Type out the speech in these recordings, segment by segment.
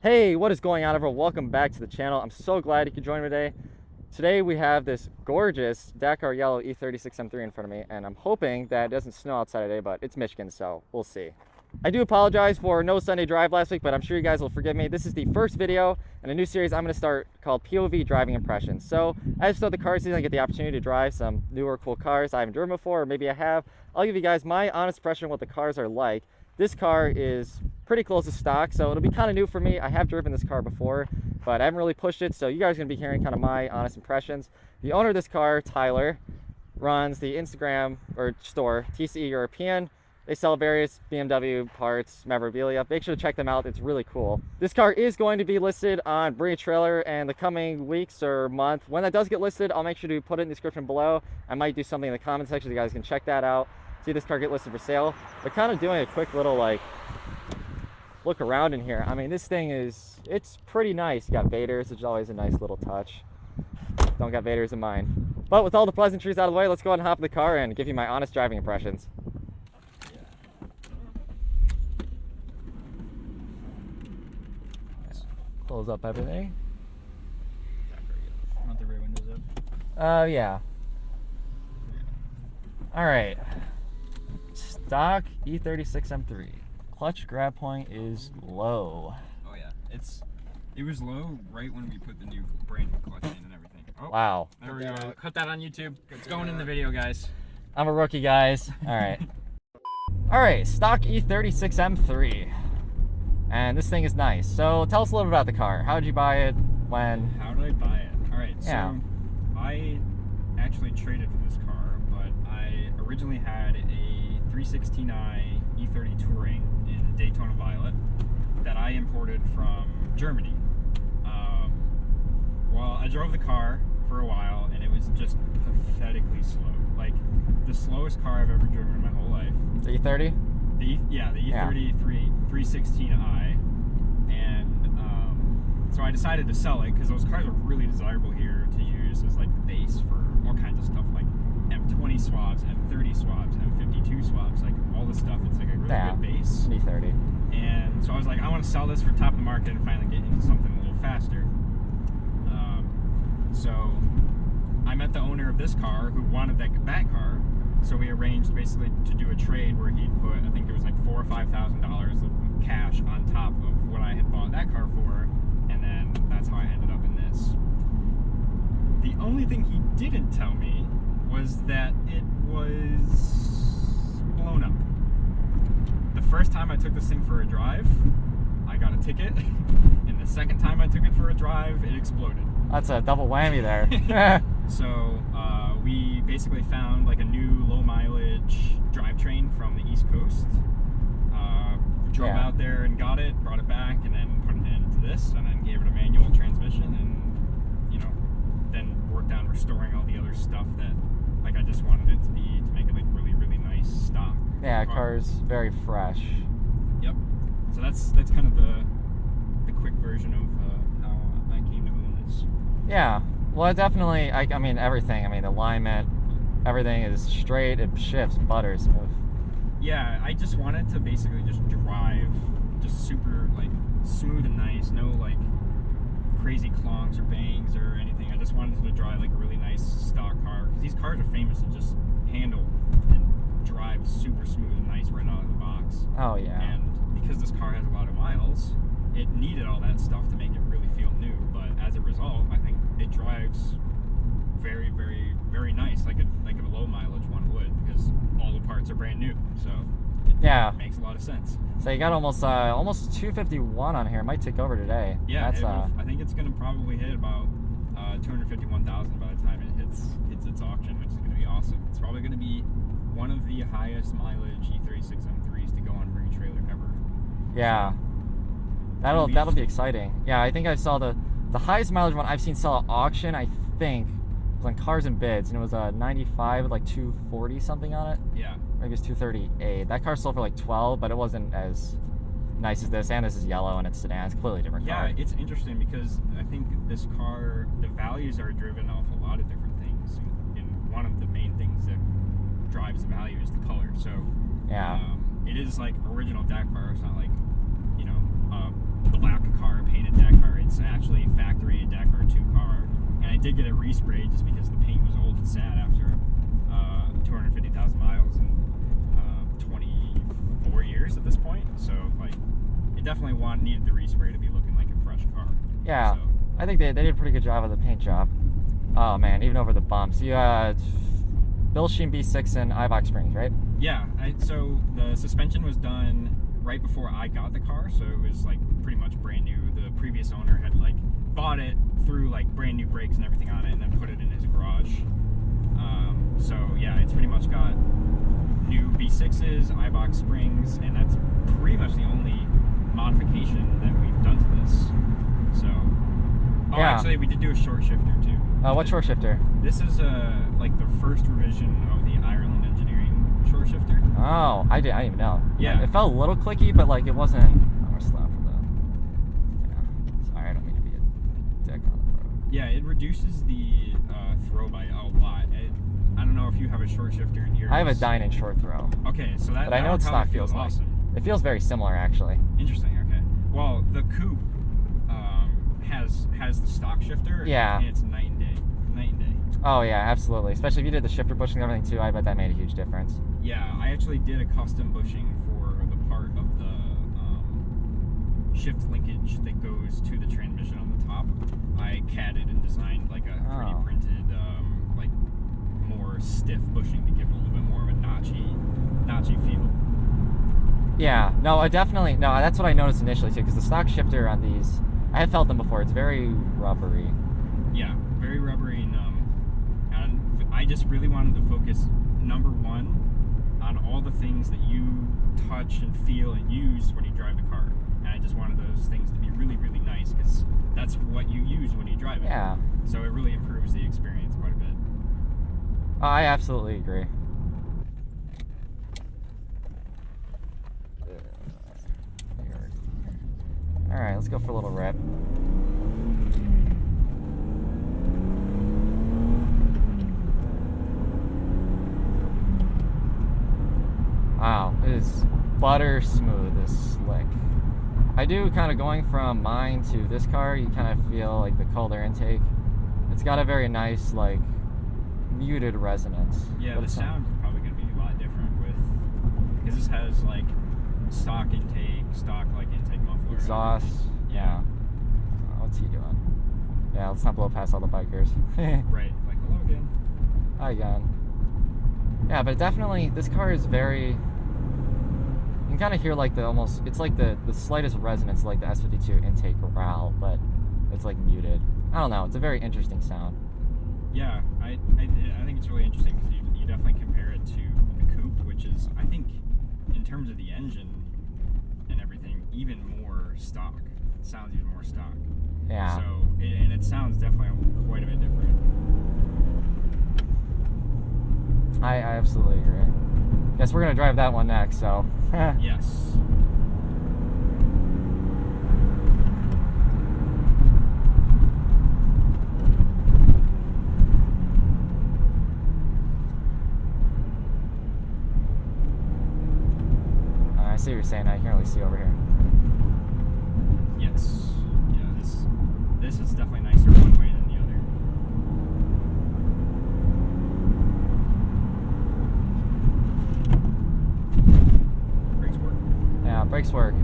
Hey, what is going on, everyone? Welcome back to the channel. I'm so glad you could join me today. Today we have this gorgeous Dakar Yellow E36 M3 in front of me, and I'm hoping that it doesn't snow outside today, but it's Michigan, so we'll see. I do apologize for no Sunday drive last week, but I'm sure you guys will forgive me. This is the first video in a new series I'm going to start called POV Driving Impressions. So as I start the car season, I get the opportunity to drive some newer cool cars I haven't driven before, or maybe I have. I'll give you guys my honest impression of what the cars are like. This car is pretty close to stock, so it'll be kind of new for me. I have driven this car before, but I haven't really pushed it, so you guys are going to be hearing kind of my honest impressions. The owner of this car, Tyler, runs the Instagram or store, TCE European. They sell various BMW parts, memorabilia. Make sure to check them out. It's really cool. This car is going to be listed on Bring a Trailer in the coming weeks or month. When that does get listed, I'll make sure to put it in the description below. I might do something in the comment section so you guys can check that out. See this car get listed for sale. But kind of doing a quick little look around in here. I mean, this thing it's pretty nice. You got Vaders, which is always a nice little touch. Don't got Vaders in mine. But with all the pleasantries out of the way, let's go ahead and hop in the car and give you my honest driving impressions. Close up everything. Want the rear windows up? Yeah. All right. Stock E36 M3. Clutch grab point is low. Oh yeah, it was low right when we put the new brand new clutch in and everything. Oh, Wow. there we go. Cut that on YouTube. It's going in the video, guys. I'm a rookie, guys. All right. All right. Stock E36 M3. And this thing is nice. So tell us a little bit about the car. How did you buy it? When? How did I buy it? All right. Yeah. So I actually traded for this car, but I originally had a 316i E30 Touring in Daytona Violet that I imported from Germany. Well, I drove the car for a while, and it was just pathetically slow. Like the slowest car I've ever driven in my whole life. The E30? The E30 316i, and so I decided to sell it because those cars are really desirable here to use as like the base for all kinds of stuff like M20 swaps, M30 swaps, M52 swaps, like all this stuff. It's like a really good base. E30. And so I was like, I want to sell this for top of the market and finally get into something a little faster. So I met the owner of this car who wanted that car. So we arranged basically to do a trade where he'd put, I think it was like $4,000 or $5,000 of cash on top of what I had bought that car for, and then that's how I ended up in this. The only thing he didn't tell me was that it was blown up. The first time I took this thing for a drive, I got a ticket, and the second time I took it for a drive, it exploded. That's a double whammy there. So we basically found like a new low mileage drivetrain from the East Coast. Drove out there and got it, brought it back, and then put it into this, and then gave it a manual transmission, and then worked on restoring all the other stuff that like I just wanted it to be to make it like really, really nice stock. Yeah, car's very fresh. Yep. So that's kind of the quick version of how I came to own this. Yeah. Well, it definitely, I mean, everything. I mean, the alignment, everything is straight. It shifts butter smooth. Yeah, I just wanted to basically just drive just super, like, smooth and nice. No, like, crazy clonks or bangs or anything. I just wanted to drive, like, a really nice stock car. Because these cars are famous to just handle and drive super smooth and nice right out of the box. Oh, yeah. And because this car has a lot of miles, it needed all that stuff to make it really feel new. But as a result, I think it drives very, very, very nice, like a low mileage one would, because all the parts are brand new. So it makes a lot of sense. So you got almost 251 on here. It might tick over today. Yeah, I think it's gonna probably hit about 251,000 by the time it hits its auction, which is gonna be awesome. It's probably gonna be one of the highest mileage E36 M3s to go on Bring a Trailer ever. Yeah. That'll be exciting. Yeah, I think I saw the highest mileage one I've seen sell at auction, I think, was on Cars and Bids, and it was a 95 with like 240 something on it. Yeah. Maybe it's 238. That car sold for like 12, but it wasn't as nice as this, and this is yellow and it's sedan. It's a completely different car. Yeah, it's interesting because I think this car, the values are driven off a lot of different things, and one of the main things that drives the value is the color. So yeah, it is like original Dakar. It's not like, you know, a black car painted did get it resprayed just because the paint was old and sad after 250,000 miles and 24 years at this point. So like, it definitely needed the respray to be looking like a fresh car. Yeah, So, I think they did a pretty good job of the paint job. Oh man, even over the bumps. You Bilstein B6 in Eibach Springs, right? yeah, so the suspension was done right before I got the car, so it was like pretty much brand new. The previous owner had like bought it, threw like brand new brakes and everything on it, and then put it in his garage. So yeah, it's pretty much got new B6s, Eibach Springs, and that's pretty much the only modification that we've done to this. So, Yeah. Actually, we did do a short shifter too. What short shifter? This is like the first revision of the Ireland Engineering short shifter. Oh, I didn't even know. Yeah. It felt a little clicky, but like it wasn't. I'm gonna stop for the. Yeah. Sorry, I don't mean to be a dick on the road. Yeah, it reduces the throw by a lot. I don't know if you have a short shifter in yours. I have a dying short throw. Okay, so that. But I know that what probably stock feels like. awesome. It feels very similar, actually. Interesting. Okay. Well, the coupe has the stock shifter. Yeah. And it's night and day. Night and day. Oh yeah, absolutely. Especially if you did the shifter bushing and everything too. I bet that made a huge difference. Yeah, I actually did a custom bushing for the part of the shift linkage that goes to the transmission on the top. I CAD'd and designed like a 3D printed, like more stiff bushing to give it a little bit more of a notchy feel. Yeah, no, that's what I noticed initially too, because the stock shifter on these, I have felt them before, it's very rubbery. Yeah, very rubbery and I just really wanted to focus, number one, on all the things that you touch and feel and use when you drive the car. And I just wanted those things to be really, really nice, because that's what you use when you drive it. Yeah. So it really improves the experience quite a bit. I absolutely agree. Alright, let's go for a little rip. Wow, it is butter smooth, this slick. I do kind of going from mine to this car, you kind of feel like the cold air intake. It's got a very nice, like, muted resonance. Yeah, but the it's not- sound is probably going to be a lot different because this has like stock intake, like intake muffler. exhaust. Yeah. What's he doing? Yeah, let's not blow past all the bikers. Right, like hello again. Hi again. Yeah, but definitely this car is very. You can kind of hear like it's like the slightest resonance like the S52 intake growl, but it's like muted. I don't know. It's a very interesting sound. Yeah, I think it's really interesting because you definitely compare it to the coupe, which is, I think, in terms of the engine and everything, even more stock. It sounds even more stock. Yeah. So, and it sounds definitely quite a bit different. I absolutely agree. Guess we're gonna drive that one next. So. Yes. I see what you're saying. I can really see over here. Yes. Yeah. This is definitely nicer one way than the other. Brakes work. Yeah, brakes work.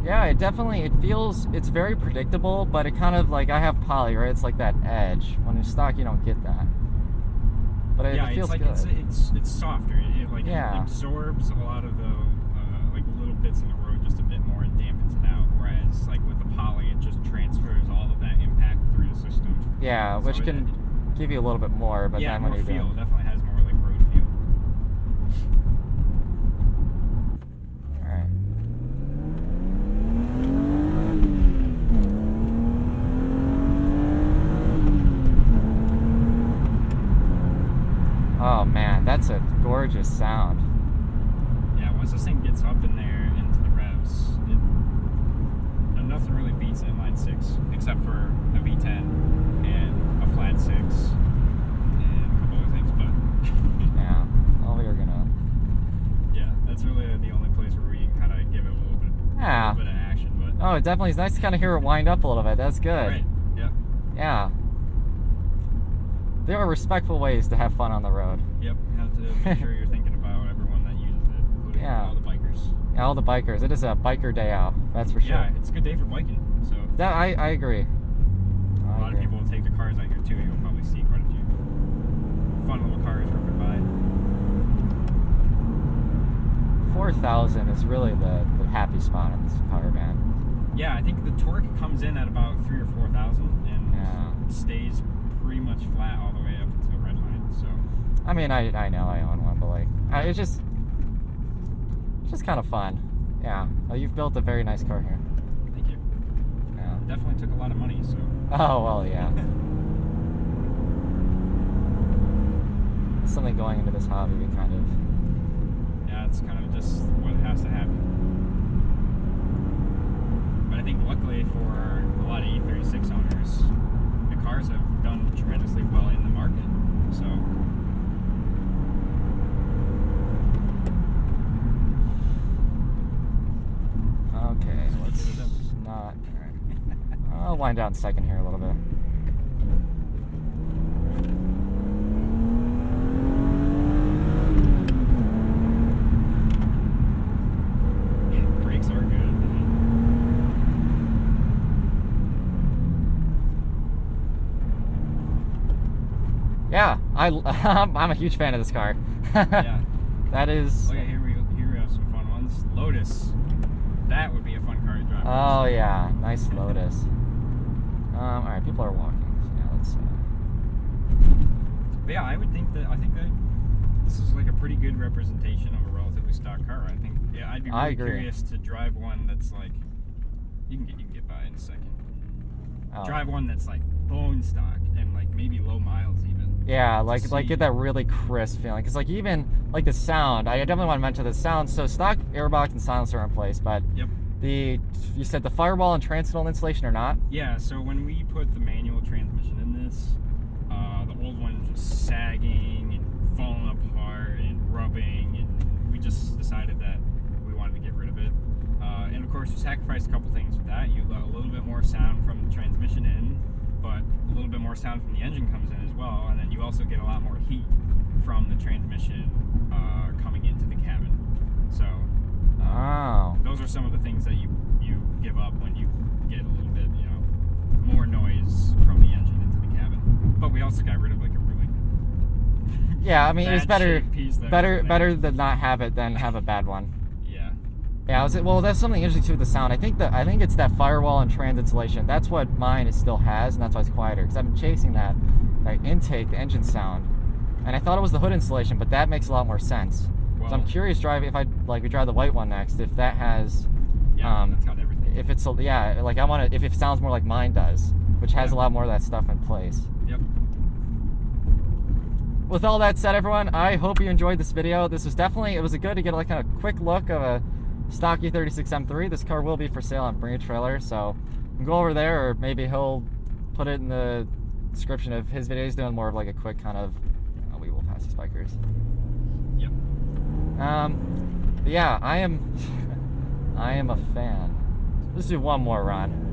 Yeah, it's very predictable, but it kind of like, I have poly, right? It's like that edge. When you're stock, you don't get that. But it feels it's like good. it's softer. It absorbs a lot of the like little bits in the road just a bit more and dampens it out. Whereas like with the poly, it just transfers all of that impact through the system. Yeah, which can give you a little bit more, but then when more you're feel. doing, It definitely has more like road feel. oh man, that's a gorgeous sound. Yeah, once this thing gets up in there into the revs, nothing really beats it in my except for a V10 and a flat 6 and a couple other things, but Yeah. Well, we were gonna. yeah, that's really the only place where we can kind of give it a little bit of action. But Oh, it definitely is nice to kind of hear it wind up a little bit. That's good. right, yeah, Yeah. There are respectful ways to have fun on the road. yep. You have to make sure you're thinking about everyone that uses it, including all the bikers. Yeah, all the bikers. It is a biker day out. That's for sure. Yeah, it's a good day for biking. So That I agree. a lot of people will take their cars out here too. You'll probably see quite a few fun little cars ripping by. 4,000 is really the happy spot on this power band. Yeah, I think the torque comes in at about 3,000 or 4,000 and stays pretty much flat all the way up to the red line. So I mean, I know I own one, but like, it's just kind of fun. Yeah. Oh, you've built a very nice car here. thank you. Yeah. It definitely took a lot of money. So Oh well, yeah. Something going into this hobby, we kind of. yeah, it's kind of just what has to happen. But I think luckily for a lot of E36 owners, the cars have done tremendously well in the market. So Okay, let's not. Alright. I'll wind down second here a little bit. brakes are good. Yeah, I'm a huge fan of this car. Yeah. That is. Okay, here we have some fun ones. Lotus. That would be a fun car to drive. Oh yeah, nice Lotus. All right, people are walking. So yeah, let's. But yeah, I think that this is like a pretty good representation of a relatively stock car. I think I'd be really curious to drive one that's like you can get by in a second. Oh. Drive one that's like bone stock and like maybe low miles even. Yeah, like get that really crisp feeling. Cause like even like the sound, I definitely want to mention the sound. So stock airbox and silencer are in place, but yep. You said the firewall and transitional insulation are not? Yeah, so when we put the manual transmission in this, the old one was just sagging and falling apart and rubbing, and we just decided that we wanted to get rid of it. And of course, you sacrifice a couple things with that. You let a little bit more sound from the transmission in, but a little bit more sound from the engine comes in as well, and then you also get a lot more heat from the transmission coming into the cabin. So those are some of the things that you give up when you get a little bit, more noise from the engine into the cabin. But we also got rid of like a really yeah, I mean it's better better than not have it than have a bad one. Yeah. Yeah, well, that's something interesting too with the sound. I think it's that firewall and trans insulation. That's what mine still has, and that's why it's quieter. Because I've been chasing that intake, the engine sound, and I thought it was the hood insulation, but that makes a lot more sense. Well, so I'm curious, we drive the white one next, if that has, that's got everything. if it's if it sounds more like mine does, which has a lot more of that stuff in place. Yep. With all that said, everyone, I hope you enjoyed this video. It was good to get like kind of quick look of a stock E36 M3. This car will be for sale on Bring a Trailer, so you can go over there, or maybe he'll put it in the description of his video. He's doing more of like a quick kind of, we will pass these bikers. Yep. But yeah, I am a fan. Let's do one more run.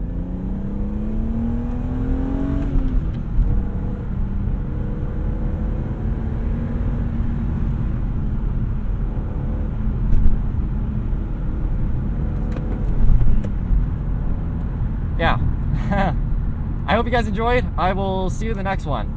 Yeah. I hope you guys enjoyed. I will see you in the next one.